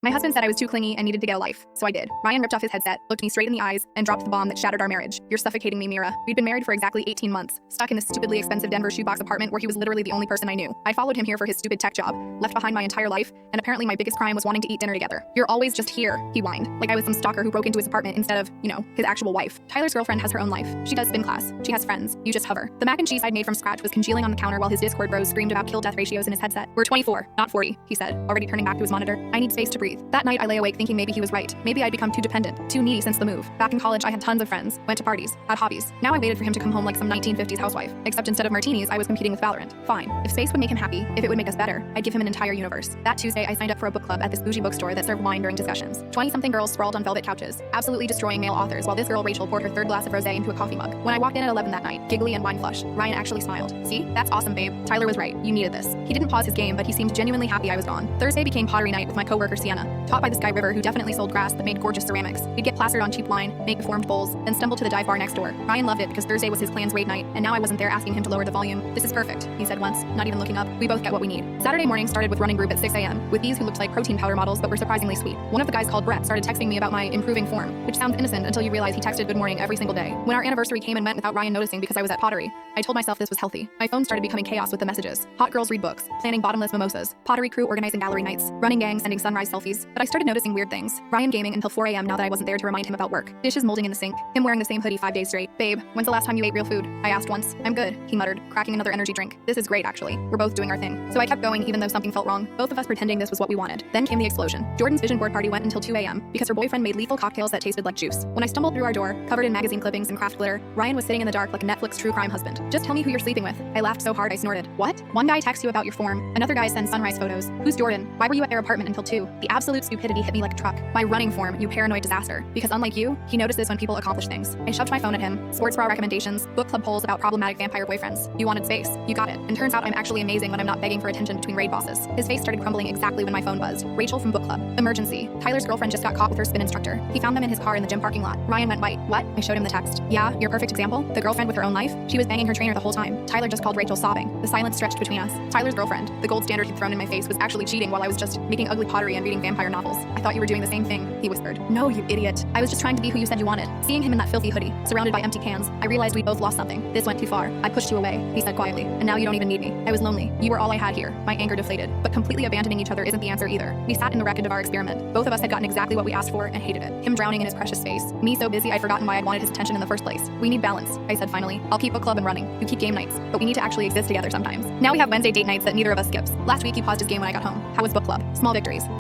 My husband said I was too clingy and needed to get a life, so I did. Ryan ripped off his headset, looked me straight in the eyes, and dropped the bomb that shattered our marriage. "You're suffocating me, Mira." We'd been married for exactly 18 months, stuck in this stupidly expensive Denver shoebox apartment where he was literally the only person I knew. I followed him here for his stupid tech job, left behind my entire life, and apparently my biggest crime was wanting to eat dinner together. "You're always just here," he whined, like I was some stalker who broke into his apartment instead of, his actual wife. Tyler's girlfriend has her own life. She does spin class. She has friends. You just hover. The mac and cheese I'd made from scratch was congealing on the counter while his Discord bros screamed about kill-death ratios in his headset. "We're 24, not 40, he said, already turning back to his monitor. "I need space to breathe." That night I lay awake thinking maybe he was right. Maybe I'd become too dependent, too needy since the move. Back in college I had tons of friends, went to parties, had hobbies. Now I waited for him to come home like some 1950s housewife. Except instead of martinis, I was competing with Valorant. Fine. If space would make him happy, if it would make us better, I'd give him an entire universe. That Tuesday I signed up for a book club at this bougie bookstore that served wine during discussions. 20-something girls sprawled on velvet couches, absolutely destroying male authors while this girl Rachel poured her third glass of rosé into a coffee mug. When I walked in at 11 that night, giggly and wine flush, Ryan actually smiled. "See? That's awesome, babe. Tyler was right. You needed this." He didn't pause his game, but he seemed genuinely happy I was gone. Thursday became pottery night with my coworker Sienna, taught by this guy River who definitely sold grass that made gorgeous ceramics. We'd get plastered on cheap wine, make deformed bowls, then stumble to the dive bar next door. Ryan loved it because Thursday was his clan's raid night, and now I wasn't there asking him to lower the volume. "This is perfect," he said once, not even looking up. We both get what we need. Saturday morning started with running group at 6 a.m. with these who looked like protein powder models but were surprisingly sweet. One of the guys called Brett started texting me about my improving form, which sounds innocent until you realize he texted good morning every single day. When our anniversary came and went without Ryan noticing because I was at pottery, I told myself this was healthy. My phone started becoming chaos with the messages. Hot girls read books, planning bottomless mimosas, pottery crew organizing gallery nights, running gang sending sunrise selfies. But I started noticing weird things. Ryan gaming until 4 a.m. now that I wasn't there to remind him about work. Dishes molding in the sink. Him wearing the same hoodie 5 days straight. "Babe, when's the last time you ate real food?" I asked once. "I'm good," he muttered, cracking another energy drink. "This is great, actually. We're both doing our thing." So I kept going even though something felt wrong, both of us pretending this was what we wanted. Then came the explosion. Jordan's vision board party went until 2 a.m. because her boyfriend made lethal cocktails that tasted like juice. When I stumbled through our door, covered in magazine clippings and craft glitter, Ryan was sitting in the dark like a Netflix true crime husband. "Just tell me who you're sleeping with." I laughed so hard I snorted. "What?" "One guy texts you about your form, another guy sends sunrise photos. Who's Jordan? Why were you at their apartment until 2? The absolute stupidity hit me like a truck. My running form, you paranoid disaster. Because unlike you, he notices when people accomplish things. I shoved my phone at him, sports bra recommendations, book club polls about problematic vampire boyfriends. "You wanted space. You got it. And turns out I'm actually amazing when I'm not begging for attention between raid bosses." His face started crumbling exactly when my phone buzzed. Rachel from book club. Emergency. Tyler's girlfriend just got caught with her spin instructor. He found them in his car in the gym parking lot. Ryan went white. "What?" I showed him the text. "Yeah, your perfect example. The girlfriend with her own life. She was banging her trainer the whole time." Tyler just called Rachel sobbing. The silence stretched between us. Tyler's girlfriend, the gold standard he'd thrown in my face, was actually cheating while I was just making ugly pottery and reading vampire novels. "I thought you were doing the same thing," he whispered. "No, you idiot. I was just trying to be who you said you wanted." Seeing him in that filthy hoodie, surrounded by empty cans, I realized we both lost something. "This went too far. I pushed you away," he said quietly. "And now you don't even need me. I was lonely. You were all I had here." My anger deflated. But completely abandoning each other isn't the answer either. We sat in the wreckage of our experiment. Both of us had gotten exactly what we asked for and hated it. Him drowning in his precious space. Me so busy I'd forgotten why I'd wanted his attention in the first place. "We need balance," I said finally. "I'll keep book club and running. You keep game nights. But we need to actually exist together sometimes." Now we have Wednesday date nights that neither of us skips. Last week he paused his game when I got home. How was book club? Small victories.